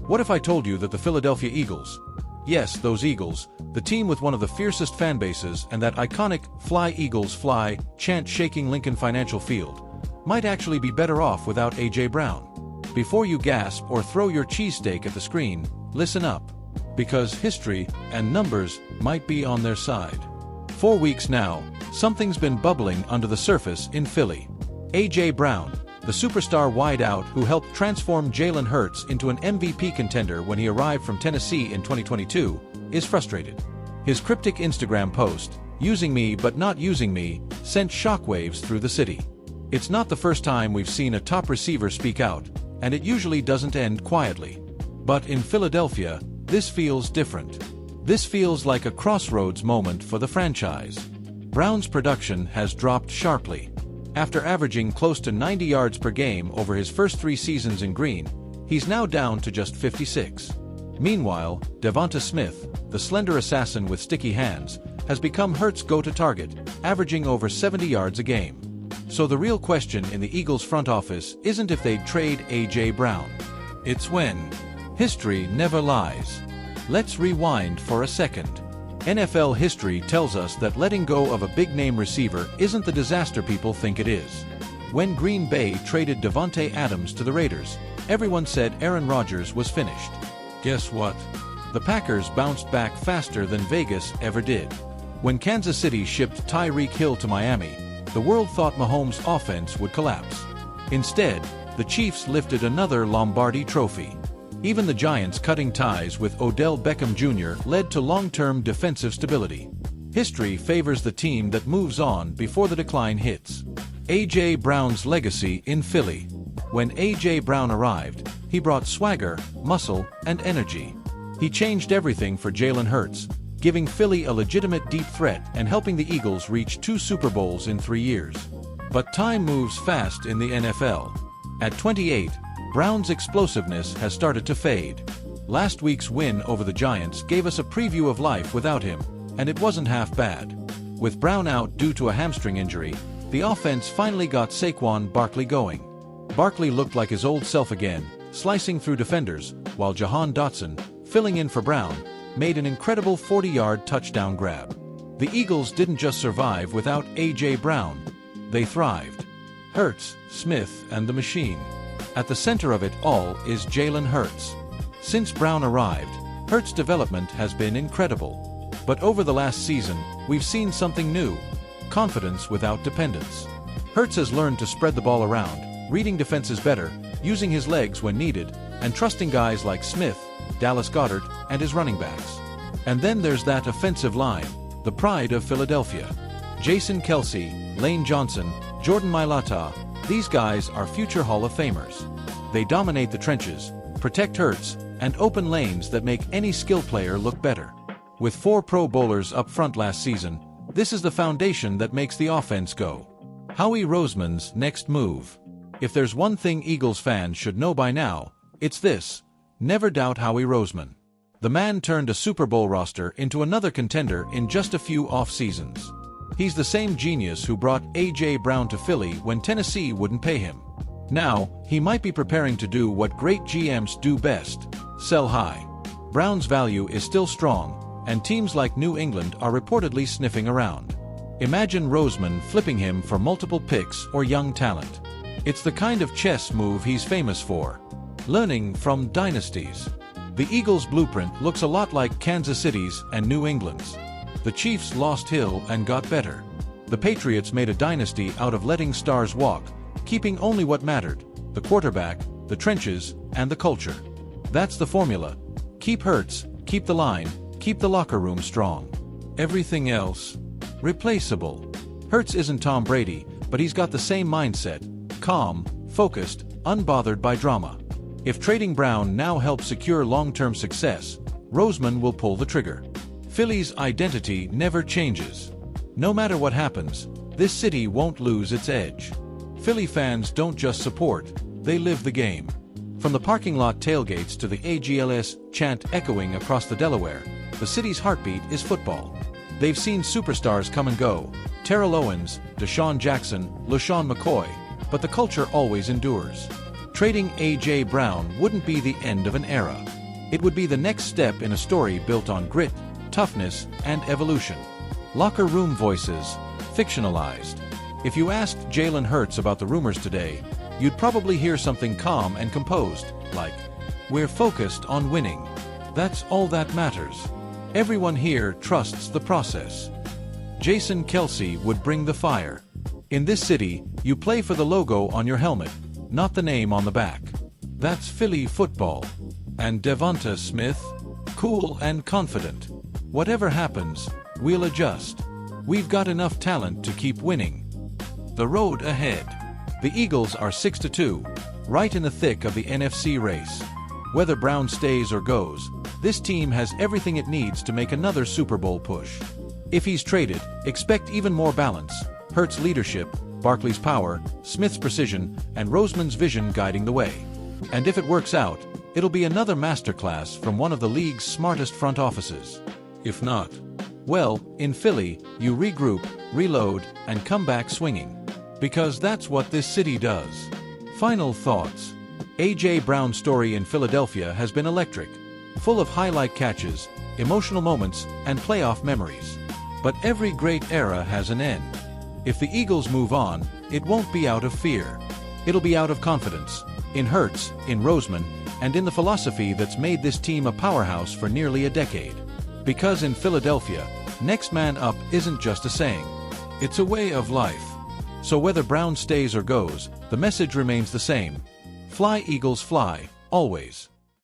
What if I told you that the Philadelphia Eagles, yes, those Eagles, the team with one of the fiercest fan bases and that iconic "Fly Eagles Fly" chant shaking Lincoln Financial Field, might actually be better off without A.J. Brown? Before you gasp or throw your cheesesteak at the screen, listen up. Because history and numbers might be on their side. 4 weeks now, something's been bubbling under the surface in Philly. A.J. Brown, the superstar wideout who helped transform Jalen Hurts into an MVP contender when he arrived from Tennessee in 2022, is frustrated. His cryptic Instagram post, "Using me but not using me," sent shockwaves through the city. It's not the first time we've seen a top receiver speak out, and it usually doesn't end quietly. But in Philadelphia, this feels different. This feels like a crossroads moment for the franchise. Brown's production has dropped sharply. After averaging close to 90 yards per game over his first 3 seasons in green, he's now down to just 56. Meanwhile, Devonta Smith, the slender assassin with sticky hands, has become Hurts' go-to target, averaging over 70 yards a game. So the real question in the Eagles' front office isn't if they'd trade A.J. Brown. It's when. History never lies. Let's rewind for a second. NFL history tells us that letting go of a big-name receiver isn't the disaster people think it is. When Green Bay traded Davante Adams to the Raiders, everyone said Aaron Rodgers was finished. Guess what? The Packers bounced back faster than Vegas ever did. When Kansas City shipped Tyreek Hill to Miami, the world thought Mahomes' offense would collapse. Instead, the Chiefs lifted another Lombardi trophy. Even the Giants cutting ties with Odell Beckham Jr. led to long-term defensive stability. History favors the team that moves on before the decline hits. A.J. Brown's legacy in Philly. When A.J. Brown arrived, he brought swagger, muscle, and energy. He changed everything for Jalen Hurts, giving Philly a legitimate deep threat and helping the Eagles reach 2 Super Bowls in 3 years. But time moves fast in the NFL. At 28, Brown's explosiveness has started to fade. Last week's win over the Giants gave us a preview of life without him, and it wasn't half bad. With Brown out due to a hamstring injury, the offense finally got Saquon Barkley going. Barkley looked like his old self again, slicing through defenders, while Jahan Dotson, filling in for Brown, made an incredible 40-yard touchdown grab. The Eagles didn't just survive without A.J. Brown. They thrived. Hurts, Smith, and the machine. At the center of it all is Jalen Hurts. Since Brown arrived, Hurts' development has been incredible. But over the last season, we've seen something new: confidence without dependence. Hurts has learned to spread the ball around, reading defenses better, using his legs when needed, and trusting guys like Smith, Dallas Goedert, and his running backs. And then there's that offensive line, the pride of Philadelphia. Jason Kelce, Lane Johnson, Jordan Mailata, these guys are future Hall of Famers. They dominate the trenches, protect Hurts, and open lanes that make any skill player look better. With 4 Pro Bowlers up front last season, this is the foundation that makes the offense go. Howie Roseman's next move. If there's one thing Eagles fans should know by now, it's this: never doubt Howie Roseman. The man turned a Super Bowl roster into another contender in just a few off-seasons. He's the same genius who brought A.J. Brown to Philly when Tennessee wouldn't pay him. Now, he might be preparing to do what great GMs do best: sell high. Brown's value is still strong, and teams like New England are reportedly sniffing around. Imagine Roseman flipping him for multiple picks or young talent. It's the kind of chess move he's famous for. Learning from dynasties. The Eagles' blueprint looks a lot like Kansas City's and New England's. The Chiefs lost Hill and got better. The Patriots made a dynasty out of letting stars walk, keeping only what mattered: the quarterback, the trenches, and the culture. That's the formula. Keep Hurts, keep the line, keep the locker room strong. Everything else, replaceable. Hurts isn't Tom Brady, but he's got the same mindset: calm, focused, unbothered by drama. If trading Brown now helps secure long-term success, Roseman will pull the trigger. Philly's identity never changes. No matter what happens, this city won't lose its edge. Philly fans don't just support, they live the game. From the parking lot tailgates to the AGLS chant echoing across the Delaware, the city's heartbeat is football. They've seen superstars come and go: Terrell Owens, Deshaun Jackson, LaShawn McCoy, but the culture always endures. Trading A.J. Brown wouldn't be the end of an era. It would be the next step in a story built on grit, toughness, and evolution. Locker room voices, fictionalized. If you asked Jalen Hurts about the rumors today, you'd probably hear something calm and composed, like, "We're focused on winning. That's all that matters. Everyone here trusts the process." Jason Kelce would bring the fire. "In this city, you play for the logo on your helmet, not the name on the back. That's Philly football." And Devonta Smith? Cool and confident. "Whatever happens, we'll adjust. We've got enough talent to keep winning." The road ahead. The Eagles are 6-2, right in the thick of the NFC race. Whether Brown stays or goes, this team has everything it needs to make another Super Bowl push. If he's traded, expect even more balance: Hurts' leadership, Barkley's power, Smith's precision, and Roseman's vision guiding the way. And if it works out, it'll be another masterclass from one of the league's smartest front offices. If not, well, in Philly, you regroup, reload, and come back swinging. Because that's what this city does. Final thoughts. A.J. Brown's story in Philadelphia has been electric, full of highlight catches, emotional moments, and playoff memories. But every great era has an end. If the Eagles move on, it won't be out of fear. It'll be out of confidence, in Hurts, in Roseman, and in the philosophy that's made this team a powerhouse for nearly a decade. Because in Philadelphia, next man up isn't just a saying. It's a way of life. So whether Brown stays or goes, the message remains the same. Fly, Eagles, fly, always.